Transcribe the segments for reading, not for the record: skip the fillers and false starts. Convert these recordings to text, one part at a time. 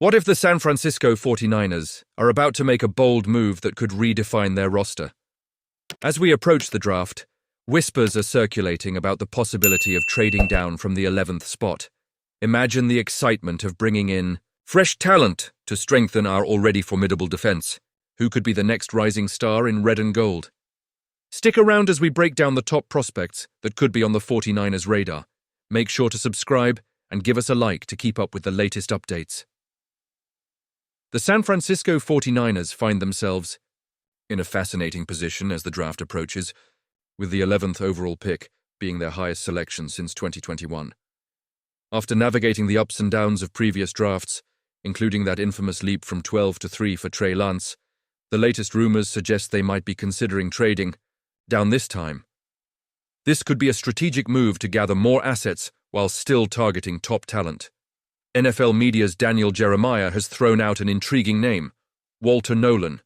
What if the San Francisco 49ers are about to make a bold move that could redefine their roster? As we approach the draft, whispers are circulating about the possibility of trading down from the 11th spot. Imagine the excitement of bringing in fresh talent to strengthen our already formidable defense. Who could be the next rising star in red and gold? Stick around as we break down the top prospects that could be on the 49ers' radar. Make sure to subscribe and give us a like to keep up with the latest updates. The San Francisco 49ers find themselves in a fascinating position as the draft approaches, with the 11th overall pick being their highest selection since 2021. After navigating the ups and downs of previous drafts, including that infamous leap from 12 to 3 for Trey Lance, the latest rumors suggest they might be considering trading down this time. This could be a strategic move to gather more assets while still targeting top talent. NFL media's Daniel Jeremiah has thrown out an intriguing name, Walter Nolan,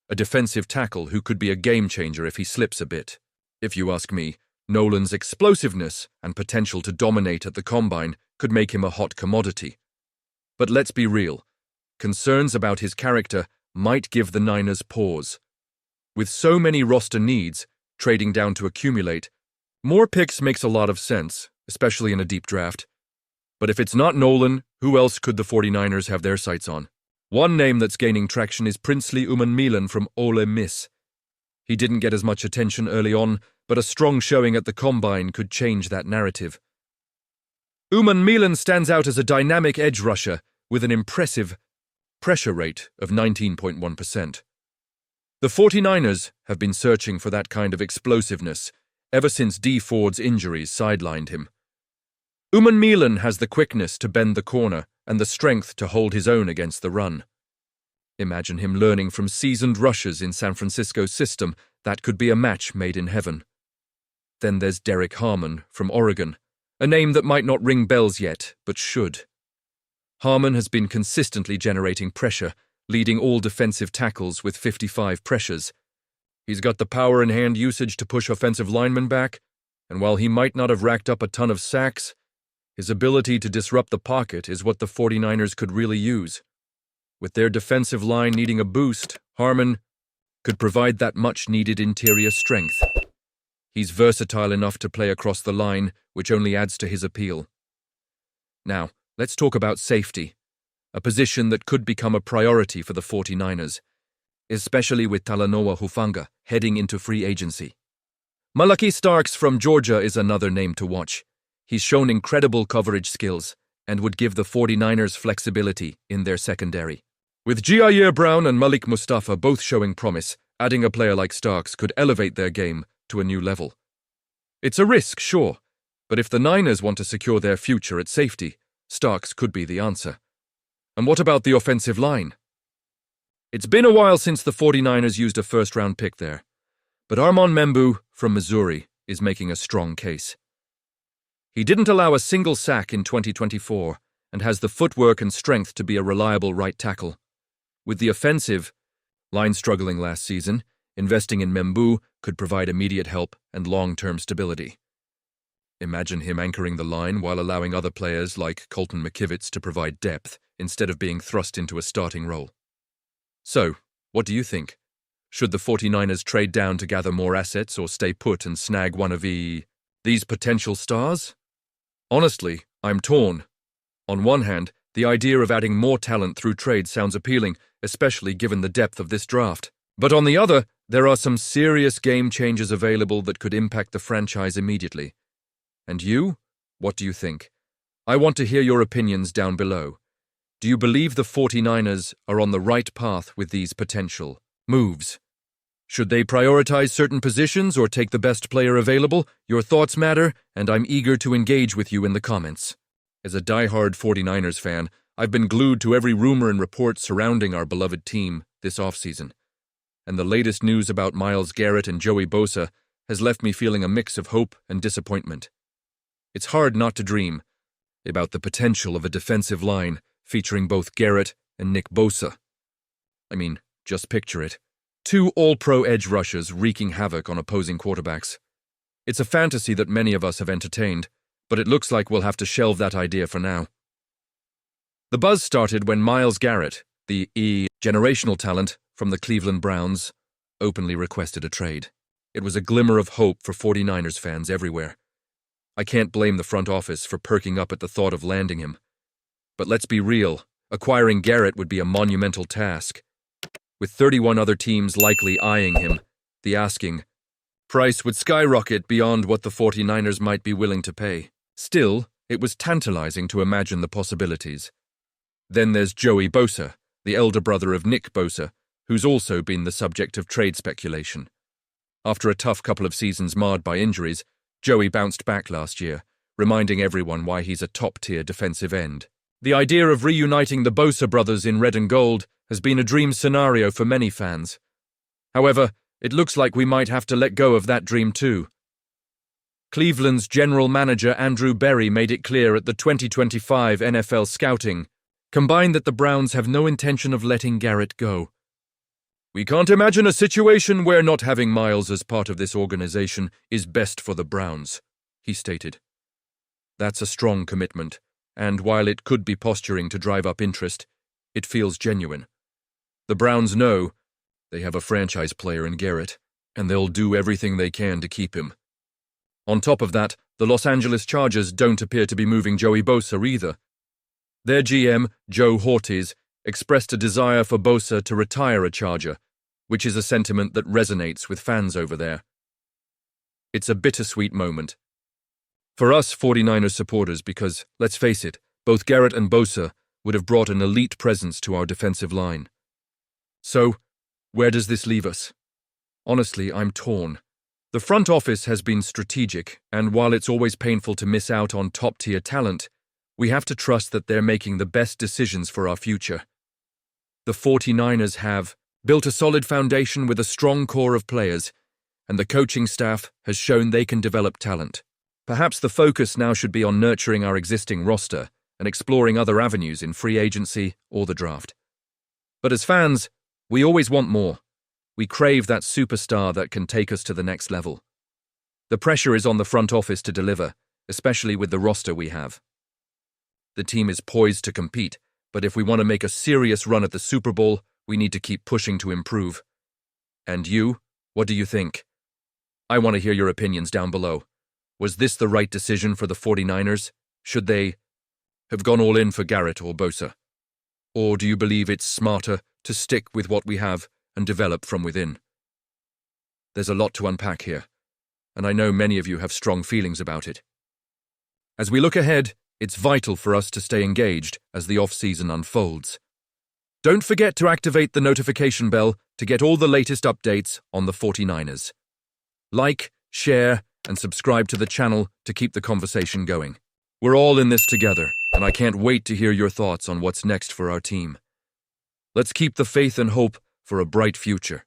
a defensive tackle who could be a game-changer if he slips a bit. If you ask me, Nolan's explosiveness and potential to dominate at the combine could make him a hot commodity. But let's be real, concerns about his character might give the Niners pause. With so many roster needs, trading down to accumulate, more picks makes a lot of sense, especially in a deep draft. But if it's not Nolan, who else could the 49ers have their sights on? One name that's gaining traction is Princely Umanmielen from Ole Miss. He didn't get as much attention early on, but a strong showing at the combine could change that narrative. Umanmielen stands out as a dynamic edge rusher with an impressive pressure rate of 19.1%. The 49ers have been searching for that kind of explosiveness ever since Dee Ford's injuries sidelined him. Umanmielen has the quickness to bend the corner and the strength to hold his own against the run. Imagine him learning from seasoned rushers in San Francisco's system. That could be a match made in heaven. Then there's Derek Harmon from Oregon, a name that might not ring bells yet, but should. Harmon has been consistently generating pressure, leading all defensive tackles with 55 pressures. He's got the power and hand usage to push offensive linemen back, and while he might not have racked up a ton of sacks, his ability to disrupt the pocket is what the 49ers could really use. With their defensive line needing a boost, Harmon could provide that much-needed interior strength. He's versatile enough to play across the line, which only adds to his appeal. Now, let's talk about safety, a position that could become a priority for the 49ers, especially with Talanoa Hufanga heading into free agency. Malaki Starks from Georgia is another name to watch. He's shown incredible coverage skills and would give the 49ers flexibility in their secondary. With Jair Brown and Malik Mustafa both showing promise, adding a player like Starks could elevate their game to a new level. It's a risk, sure, but if the Niners want to secure their future at safety, Starks could be the answer. And what about the offensive line? It's been a while since the 49ers used a first-round pick there, but Armon Membu from Missouri is making a strong case. He didn't allow a single sack in 2024 and has the footwork and strength to be a reliable right tackle. With the offensive line struggling last season, investing in Membu could provide immediate help and long-term stability. Imagine him anchoring the line while allowing other players like Colton McKivitz to provide depth instead of being thrust into a starting role. So, what do you think? Should the 49ers trade down to gather more assets or stay put and snag one of these potential stars? Honestly, I'm torn. On one hand, the idea of adding more talent through trade sounds appealing, especially given the depth of this draft. But on the other, there are some serious game changers available that could impact the franchise immediately. And you? What do you think? I want to hear your opinions down below. Do you believe the 49ers are on the right path with these potential moves? Should they prioritize certain positions or take the best player available? Your thoughts matter, and I'm eager to engage with you in the comments. As a die-hard 49ers fan, I've been glued to every rumor and report surrounding our beloved team this offseason. And the latest news about Myles Garrett and Joey Bosa has left me feeling a mix of hope and disappointment. It's hard not to dream about the potential of a defensive line featuring both Garrett and Nick Bosa. I mean, just picture it. Two all-pro edge rushers wreaking havoc on opposing quarterbacks. It's a fantasy that many of us have entertained, but it looks like we'll have to shelve that idea for now. The buzz started when Myles Garrett, the generational talent from the Cleveland Browns, openly requested a trade. It was a glimmer of hope for 49ers fans everywhere. I can't blame the front office for perking up at the thought of landing him. But let's be real, acquiring Garrett would be a monumental task. With 31 other teams likely eyeing him, the asking price would skyrocket beyond what the 49ers might be willing to pay. Still, it was tantalizing to imagine the possibilities. Then there's Joey Bosa, the elder brother of Nick Bosa, who's also been the subject of trade speculation. After a tough couple of seasons marred by injuries, Joey bounced back last year, reminding everyone why he's a top-tier defensive end. The idea of reuniting the Bosa brothers in red and gold has been a dream scenario for many fans. However, it looks like we might have to let go of that dream too. Cleveland's general manager Andrew Berry made it clear at the 2025 NFL Scouting Combine that the Browns have no intention of letting Garrett go. We can't imagine a situation where not having Myles as part of this organization is best for the Browns, he stated. That's a strong commitment, and while it could be posturing to drive up interest, it feels genuine. The Browns know they have a franchise player in Garrett, and they'll do everything they can to keep him. On top of that, the Los Angeles Chargers don't appear to be moving Joey Bosa either. Their GM, Joe Hortiz, expressed a desire for Bosa to retire a Charger, which is a sentiment that resonates with fans over there. It's a bittersweet moment for us 49ers supporters because, let's face it, both Garrett and Bosa would have brought an elite presence to our defensive line. So, where does this leave us? Honestly, I'm torn. The front office has been strategic, and while it's always painful to miss out on top-tier talent, we have to trust that they're making the best decisions for our future. The 49ers have built a solid foundation with a strong core of players, and the coaching staff has shown they can develop talent. Perhaps the focus now should be on nurturing our existing roster and exploring other avenues in free agency or the draft. But as fans, we always want more. We crave that superstar that can take us to the next level. The pressure is on the front office to deliver, especially with the roster we have. The team is poised to compete, but if we want to make a serious run at the Super Bowl, we need to keep pushing to improve. And you, what do you think? I want to hear your opinions down below. Was this the right decision for the 49ers? Should they have gone all in for Garrett or Bosa? Or do you believe it's smarter to stick with what we have and develop from within? There's a lot to unpack here, and I know many of you have strong feelings about it. As we look ahead, it's vital for us to stay engaged as the off-season unfolds. Don't forget to activate the notification bell to get all the latest updates on the 49ers. Like, share, and subscribe to the channel to keep the conversation going. We're all in this together, and I can't wait to hear your thoughts on what's next for our team. Let's keep the faith and hope for a bright future.